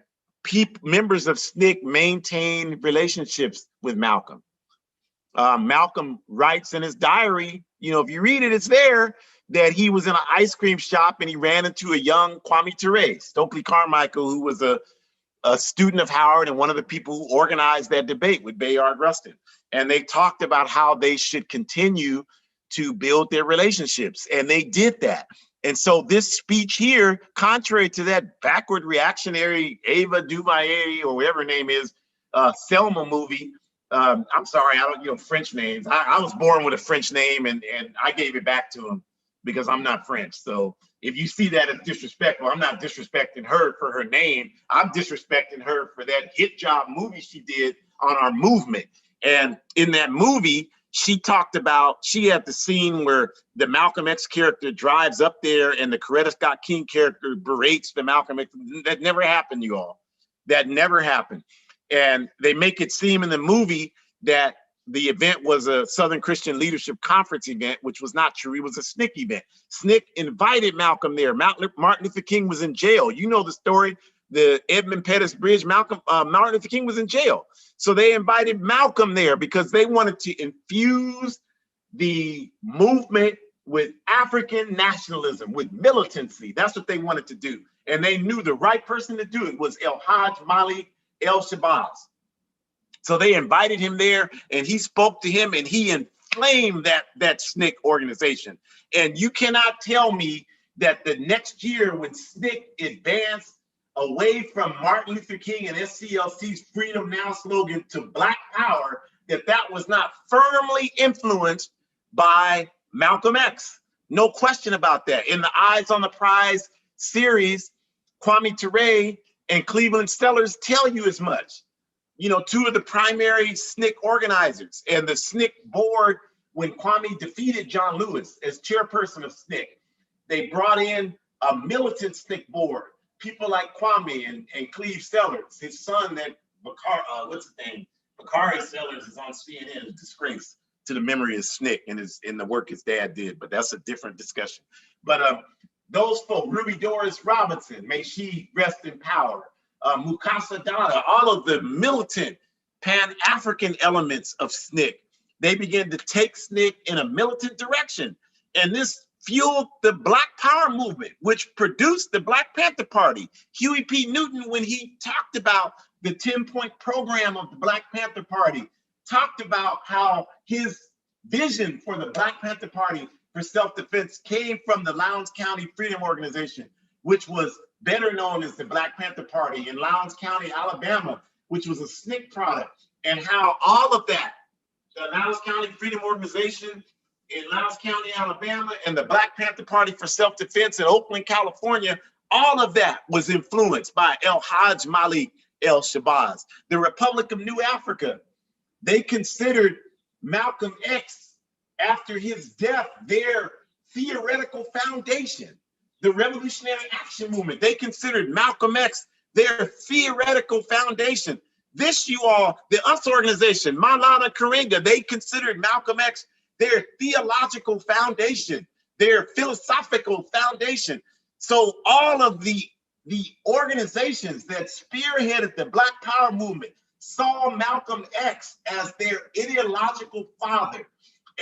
members of SNCC maintained relationships with Malcolm. Malcolm writes in his diary, if you read it, it's there, that he was in an ice cream shop and he ran into a young Kwame Ture, Stokely Carmichael, who was a student of Howard and one of the people who organized that debate with Bayard Rustin. And they talked about how they should continue to build their relationships. And they did that. And so this speech here, contrary to that backward reactionary Ava DuVernay or whatever her name is, Selma movie, I'm sorry, I don't, French names. I was born with a French name and I gave it back to him because I'm not French. So if you see that as disrespectful, I'm not disrespecting her for her name. I'm disrespecting her for that hit job movie she did on our movement. And in that movie, she had the scene where the Malcolm X character drives up there and the Coretta Scott King character berates the Malcolm X. That never happened, you all. That never happened. And they make it seem in the movie that the event was a Southern Christian Leadership Conference event, which was not true. It was a SNCC event. SNCC invited Malcolm there. Martin Luther King was in jail. You know the story, the Edmund Pettus Bridge, Martin Luther King was in jail. So they invited Malcolm there because they wanted to infuse the movement with African nationalism, with militancy. That's what they wanted to do. And they knew the right person to do it was El Hajj Malik El Shabazz. So they invited him there and he spoke to him and he inflamed that SNCC organization. And you cannot tell me that the next year when SNCC advanced away from Martin Luther King and SCLC's Freedom Now slogan to Black Power, that was not firmly influenced by Malcolm X. No question about that. In the Eyes on the Prize series, Kwame Ture and Cleveland Stellars tell you as much. Two of the primary SNCC organizers and the SNCC board, when Kwame defeated John Lewis as chairperson of SNCC, they brought in a militant SNCC board, people like Kwame and Cleve Sellers, his son, that what's his name? Bakari Sellers is on CNN, a disgrace. to the memory of SNCC and in the work his dad did, but that's a different discussion. But those folks, Ruby Doris Robinson, may she rest in power, Mukasa Dada, all of the militant Pan-African elements of SNCC, they began to take SNCC in a militant direction. And this fueled the Black Power movement, which produced the Black Panther Party. Huey P. Newton, when he talked about the 10-point program of the Black Panther Party, talked about how his vision for the Black Panther Party for self-defense came from the Lowndes County Freedom Organization, which was better known as the Black Panther Party in Lowndes County, Alabama, which was a SNCC product, and how all of that, the Lowndes County Freedom Organization in Lowndes County, Alabama, and the Black Panther Party for Self-Defense in Oakland, California, all of that was influenced by El Hajj Malik El Shabazz. The Republic of New Africa, they considered Malcolm X, after his death, their theoretical foundation. The Revolutionary Action Movement, they considered Malcolm X their theoretical foundation. This, you all, the US organization, Maulana Karenga, they considered Malcolm X their theological foundation, their philosophical foundation. So all of the organizations that spearheaded the Black Power movement saw Malcolm X as their ideological father.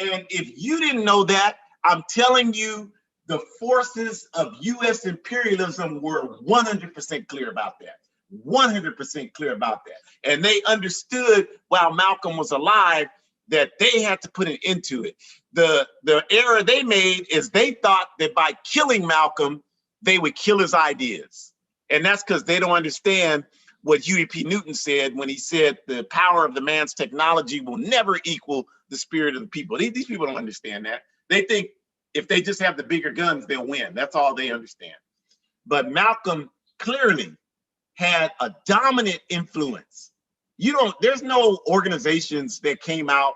And if you didn't know that, I'm telling you, the forces of US imperialism were 100% clear about that. 100% clear about that. And they understood while Malcolm was alive that they had to put an end to it. The error they made is they thought that by killing Malcolm, they would kill his ideas. And that's because they don't understand what Huey P. Newton said when he said the power of the man's technology will never equal the spirit of the people. These people don't understand that. They think if they just have the bigger guns, they'll win. That's all they understand. But Malcolm clearly had a dominant influence. There's no organizations that came out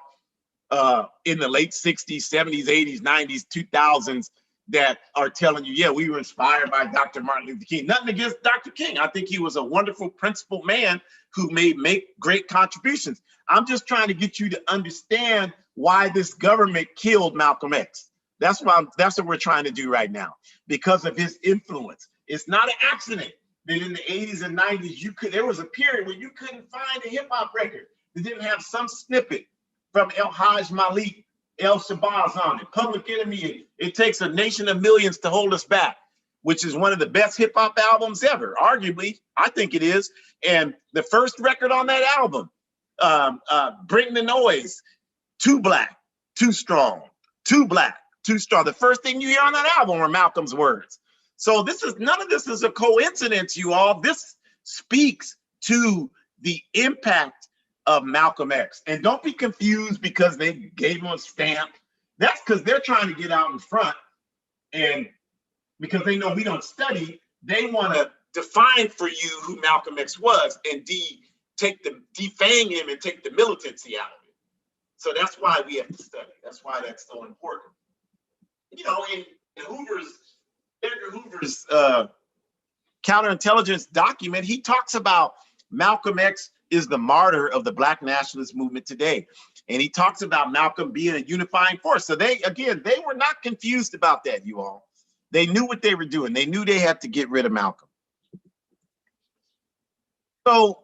in the late 60s, 70s, 80s, 90s, 2000s that are telling you, yeah, we were inspired by Dr. Martin Luther King. Nothing against Dr. King. I think he was a wonderful, principled man who make great contributions. I'm just trying to get you to understand why this government killed Malcolm X. That's what we're trying to do right now, because of his influence. It's not an accident that in the 80s and 90s, there was a period where you couldn't find a hip hop record that didn't have some snippet from El Hajj Malik El Shabazz on it. Public Enemy, It Takes a Nation of Millions to Hold Us Back, which is one of the best hip hop albums ever, arguably. I think it is. And the first record on that album, Bring the Noise, Too Black, Too Strong, Too Black, Too Strong. The first thing you hear on that album were Malcolm's words. So none of this is a coincidence, you all. This speaks to the impact of Malcolm X. And don't be confused because they gave him a stamp. That's because they're trying to get out in front, and because they know we don't study, they want to define for you who Malcolm X was and defang him and take the militancy out of it. So that's why we have to study. That's why that's so important. In Edgar Hoover's counterintelligence document, he talks about Malcolm X is the martyr of the Black nationalist movement today. And he talks about Malcolm being a unifying force. So they were not confused about that, you all. They knew what they were doing. They knew they had to get rid of Malcolm. So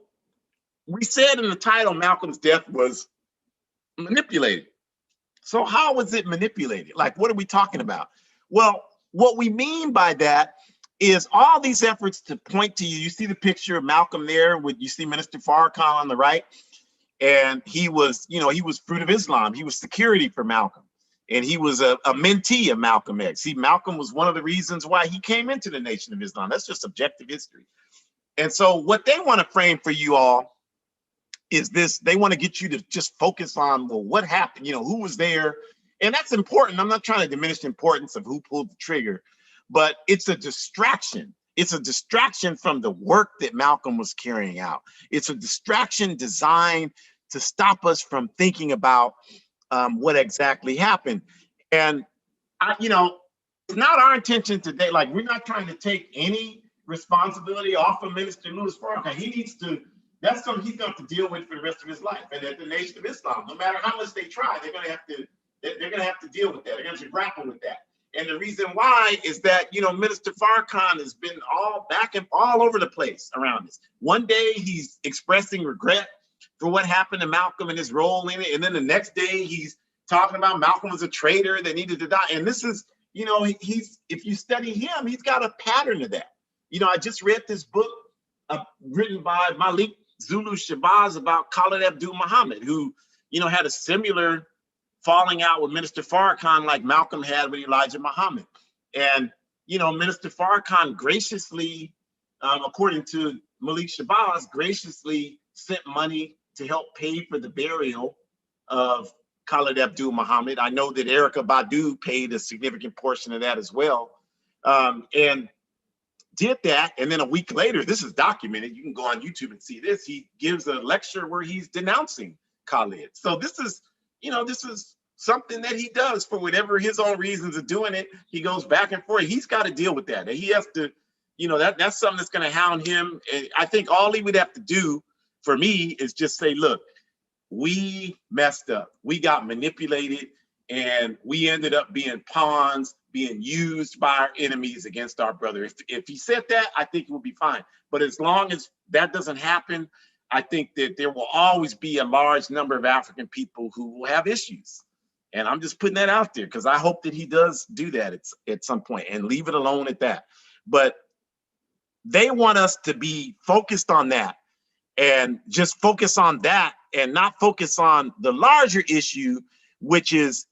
we said in the title, Malcolm's death was manipulated. So how was it manipulated? Like, what are we talking about? Well, what we mean by that is all these efforts to point to you. You see the picture of Malcolm there, you see Minister Farrakhan on the right, and he was Fruit of Islam. He was security for Malcolm, and he was a mentee of Malcolm X. See, Malcolm was one of the reasons why he came into the Nation of Islam. That's just objective history. And so what they want to frame for you all is this. They want to get you to just focus on, well, what happened? Who was there? And that's important. I'm not trying to diminish the importance of who pulled the trigger, but it's a distraction. It's a distraction from the work that Malcolm was carrying out. It's a distraction designed to stop us from thinking about what exactly happened. And, it's not our intention today. Like, we're not trying to take any responsibility off of Minister Louis Farrakhan. He needs to That's something he's going to have to deal with for the rest of his life. And that the Nation of Islam, no matter how much they try, they're going to have to deal with that. They're going to grapple with that. And the reason why is that, Minister Farrakhan has been all back and all over the place around this. One day he's expressing regret for what happened to Malcolm and his role in it. And then the next day he's talking about Malcolm was a traitor that needed to die. And this is, if you study him, he's got a pattern of that. I just read this book written by Malik Zulu Shabazz about Khalid Abdul Muhammad, who, had a similar falling out with Minister Farrakhan like Malcolm had with Elijah Muhammad. And, Minister Farrakhan graciously, according to Malik Shabazz, graciously sent money to help pay for the burial of Khalid Abdul Muhammad. I know that Erykah Badu paid a significant portion of that as well. And did that. And then a week later, this is documented, you can go on YouTube and see this, he gives a lecture where he's denouncing Khalid. So this is something that he does for whatever his own reasons of doing it. He goes back and forth. He's got to deal with that. And he has to, that's something that's going to hound him. And I think all he would have to do for me is just say, look, we messed up. We got manipulated and we ended up being pawns, being used by our enemies against our brother. If he said that, I think it would be fine. But as long as that doesn't happen, I think that there will always be a large number of African people who will have issues. And I'm just putting that out there because I hope that he does do that at some point and leave it alone at that. But they want us to be focused on that and just focus on that and not focus on the larger issue, which is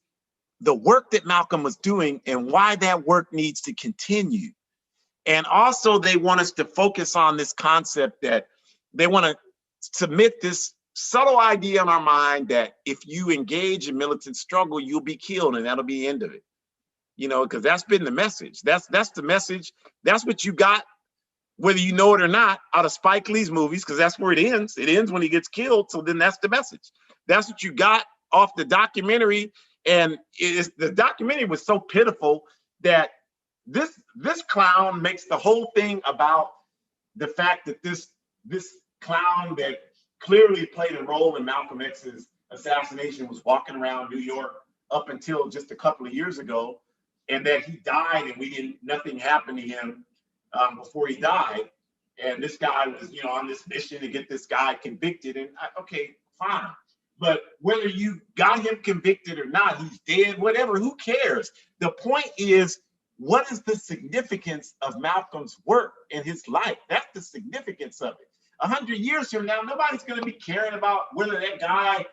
the work that Malcolm was doing and why that work needs to continue. And also they want us to focus on this concept that they want to submit this subtle idea in our mind that if you engage in militant struggle, you'll be killed and that'll be the end of it. Because that's been the message. That's the message. That's what you got, whether you know it or not, out of Spike Lee's movies, because that's where it ends. It ends when he gets killed. So then that's the message. That's what you got off the documentary. And the documentary was so pitiful that this clown makes the whole thing about the fact that this clown that clearly played a role in Malcolm X's assassination was walking around New York up until just a couple of years ago, and that he died and nothing happened to him before he died. And this guy was, on this mission to get this guy convicted. And okay, fine. But whether you got him convicted or not, he's dead, whatever, who cares? The point is, what is the significance of Malcolm's work in his life? That's the significance of it. 100 years from now, nobody's going to be caring about whether that guy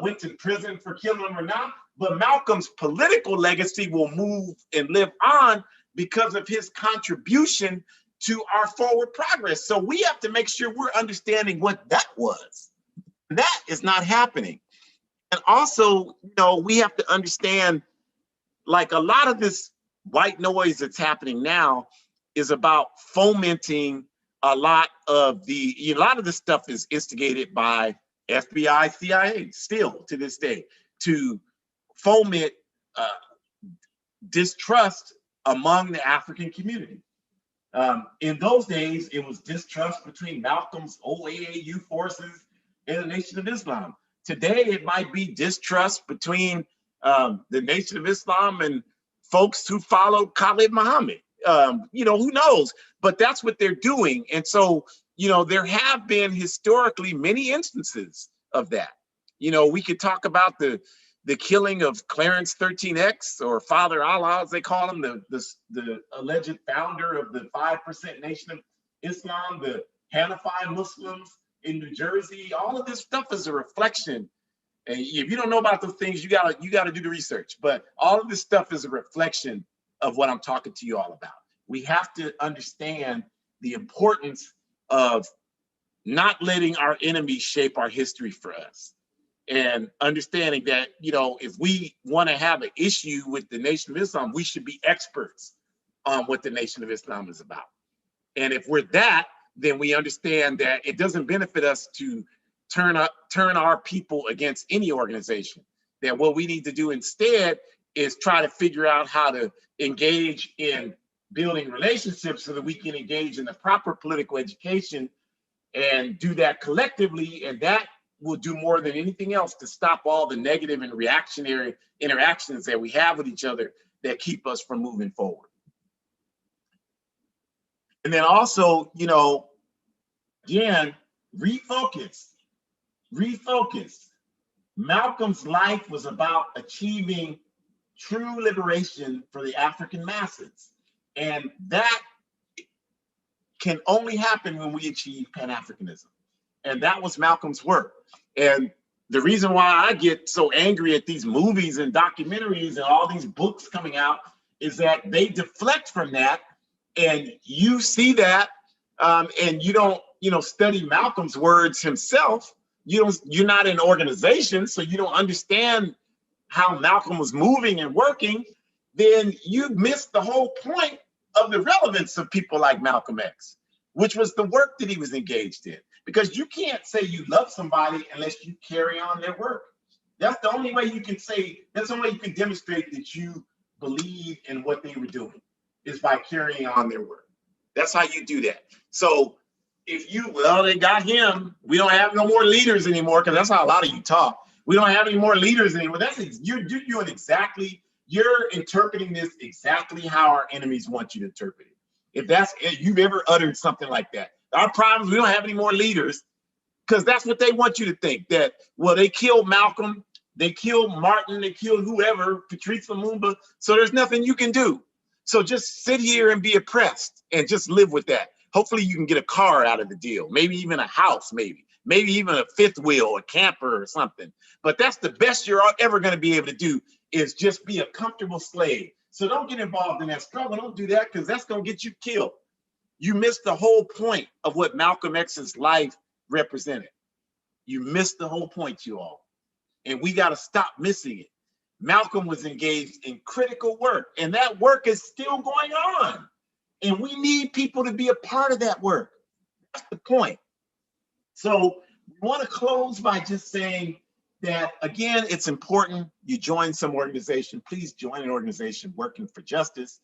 went to prison for killing him or not. But Malcolm's political legacy will move and live on because of his contribution to our forward progress. So we have to make sure we're understanding what that was. That is not happening. And also, we have to understand, like, a lot of this white noise that's happening now is about fomenting a lot of this stuff is instigated by FBI, CIA, still to this day, to foment distrust among the African community. In those days, it was distrust between Malcolm's OAAU forces and the Nation of Islam. Today, it might be distrust between the Nation of Islam and folks who followed Khalid Muhammad. Who knows? But that's what they're doing. And so, there have been historically many instances of that. We could talk about the killing of Clarence 13X, or Father Allah, as they call him, the alleged founder of the 5% Nation of Islam, the Hanafi Muslims in New Jersey. All of this stuff is a reflection. And if you don't know about those things, you gotta do the research. But all of this stuff is a reflection of what I'm talking to you all about. We have to understand the importance of not letting our enemies shape our history for us, and understanding that, if we want to have an issue with the Nation of Islam, we should be experts on what the Nation of Islam is about. And if we're that, then we understand that it doesn't benefit us to turn our people against any organization. That what we need to do instead is try to figure out how to engage in building relationships so that we can engage in the proper political education and do that collectively, and that will do more than anything else to stop all the negative and reactionary interactions that we have with each other that keep us from moving forward. And then also, you know, again, refocus. Malcolm's life was about achieving true liberation for the African masses. And that can only happen when we achieve Pan-Africanism. And that was Malcolm's work. And the reason why I get so angry at these movies and documentaries and all these books coming out is that they deflect from that. And you see that, and you don't, study Malcolm's words himself. You're not in organization, so you don't understand how Malcolm was moving and working. Then you missed the whole point of the relevance of people like Malcolm X, which was the work that he was engaged in. Because you can't say you love somebody unless you carry on their work. That's the only way you can say, that's the only way you can demonstrate that you believe in what they were doing, is by carrying on their work. That's how you do that. So if they got him, we don't have no more leaders anymore, because that's how a lot of you talk. We don't have any more leaders anymore. You're doing exactly, you're interpreting this exactly how our enemies want you to interpret it. If you've ever uttered something like that. Our problem is we don't have any more leaders, because that's what they want you to think, that, well, they killed Malcolm, they killed Martin, they killed whoever, Patrice Lumumba, so there's nothing you can do. So just sit here and be oppressed and just live with that. Hopefully you can get a car out of the deal, maybe even a house, maybe even a fifth wheel, a camper or something. But that's the best you're ever going to be able to do, is just be a comfortable slave. So don't get involved in that struggle. Don't do that, because that's going to get you killed. You missed the whole point of what Malcolm X's life represented. You missed the whole point, you all. And we got to stop missing it. Malcolm was engaged in critical work, and that work is still going on. And we need people to be a part of that work. That's the point. So we want to close by just saying that, again, it's important you join some organization. Please join an organization working for justice.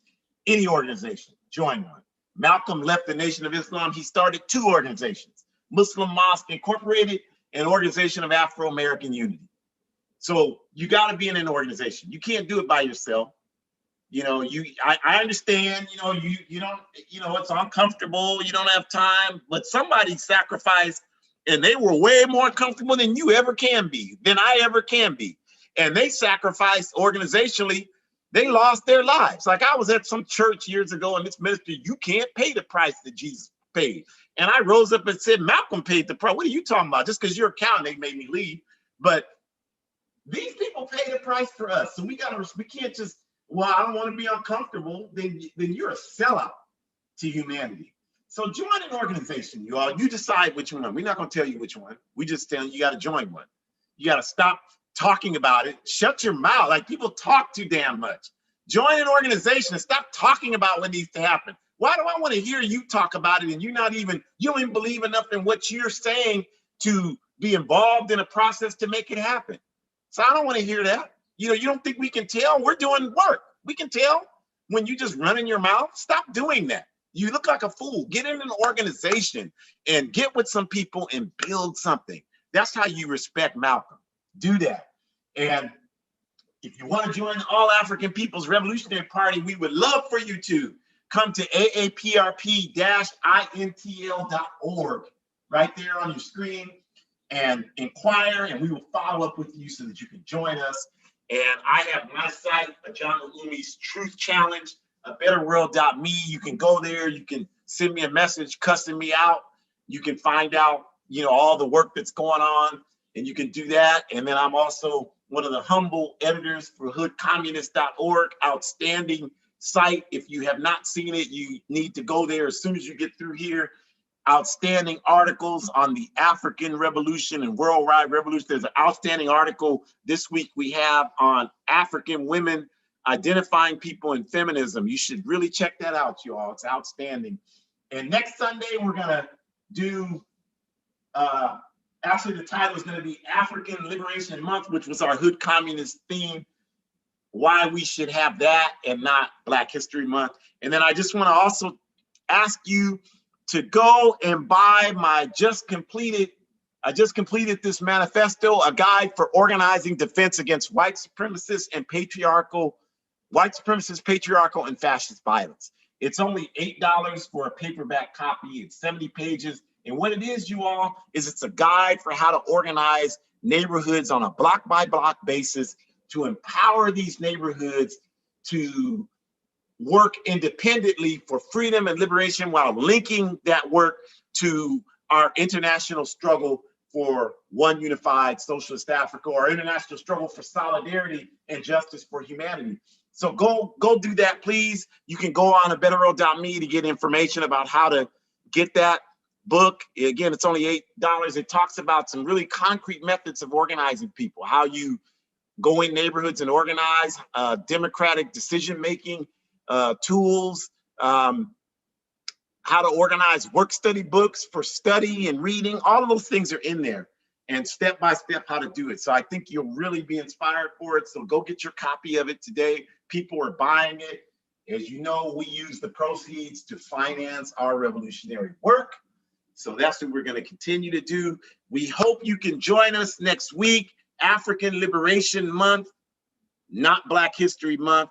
Any organization, join one. Malcolm left the Nation of Islam. He started 2 organizations, Muslim Mosque Incorporated and Organization of Afro-American Unity. So you got to be in an organization. You can't do it by yourself. I understand, you don't, it's uncomfortable. You don't have time, but somebody sacrificed, and they were way more comfortable than you ever can be, than I ever can be. And they sacrificed organizationally. They lost their lives. Like, I was at some church years ago, and this minister, you can't pay the price that Jesus paid. And I rose up and said, Malcolm paid the price. What are you talking about? Just because you're a cow, they made me leave. But these people pay the price for us. So we can't just, well, I don't want to be uncomfortable. Then you're a sellout to humanity. So join an organization, you all. You decide which one. We're not going to tell you which one. We just tell you got to join one. You got to stop talking about it. Shut your mouth. Like, people talk too damn much. Join an organization and stop talking about what needs to happen. Why do I want to hear you talk about it and you don't even believe enough in what you're saying to be involved in a process to make it happen? So I don't want to hear that. You don't think we can tell? We're doing work. We can tell when you just run in your mouth. Stop doing that. You look like a fool. Get in an organization and get with some people and build something. That's how you respect Malcolm. Do that. And if you want to join the All African People's Revolutionary Party, we would love for you to come to aaprp-intl.org right there on your screen and inquire, and we will follow up with you so that you can join us. And I have my site, John Malumi's Truth Challenge, abetterworld.me. You can go there. You can send me a message cussing me out. You can find out, all the work that's going on, and you can do that. And then I'm also one of the humble editors for hoodcommunist.org, outstanding site. If you have not seen it, you need to go there as soon as you get through here. Outstanding articles on the African Revolution and worldwide revolution. There's an outstanding article this week we have on African women identifying people in feminism. You should really check that out, you all. It's outstanding. And next Sunday, we're going to do, actually the title is going to be African Liberation Month, which was our Hood Communist theme, why we should have that and not Black History Month. And then I just want to also ask you to go and buy my I just completed this manifesto, a guide for organizing defense against white supremacist, patriarchal, and fascist violence. It's only $8 for a paperback copy. It's 70 pages. And what it is, you all, is it's a guide for how to organize neighborhoods on a block by block basis to empower these neighborhoods to work independently for freedom and liberation, while linking that work to our international struggle for one unified socialist Africa, or international struggle for solidarity and justice for humanity. So go do that, please. You can go on to betterworld.me to get information about how to get that book. Again, it's only $8. It talks about some really concrete methods of organizing people, how you go in neighborhoods and organize, democratic decision-making tools, how to organize work study books for study and reading. All of those things are in there, and step by step how to do it. So I think you'll really be inspired for it. So go get your copy of it today. People are buying it. As you know, we use the proceeds to finance our revolutionary work. So that's what we're going to continue to do. We hope you can join us next week, African Liberation Month, not Black History Month.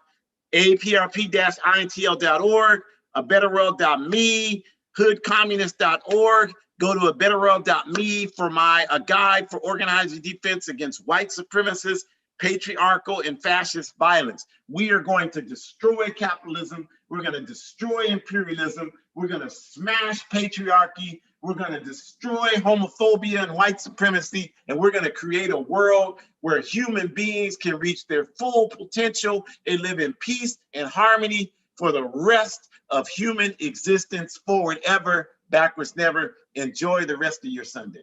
APRP-intl.org, abetterworld.me, hoodcommunist.org. Go to abetterworld.me for a guide for organizing defense against white supremacist, patriarchal, and fascist violence. We are going to destroy capitalism. We're going to destroy imperialism. We're going to smash patriarchy. We're going to destroy homophobia and white supremacy. And we're going to create a world where human beings can reach their full potential and live in peace and harmony for the rest of human existence, forward ever, backwards never. Enjoy the rest of your Sunday.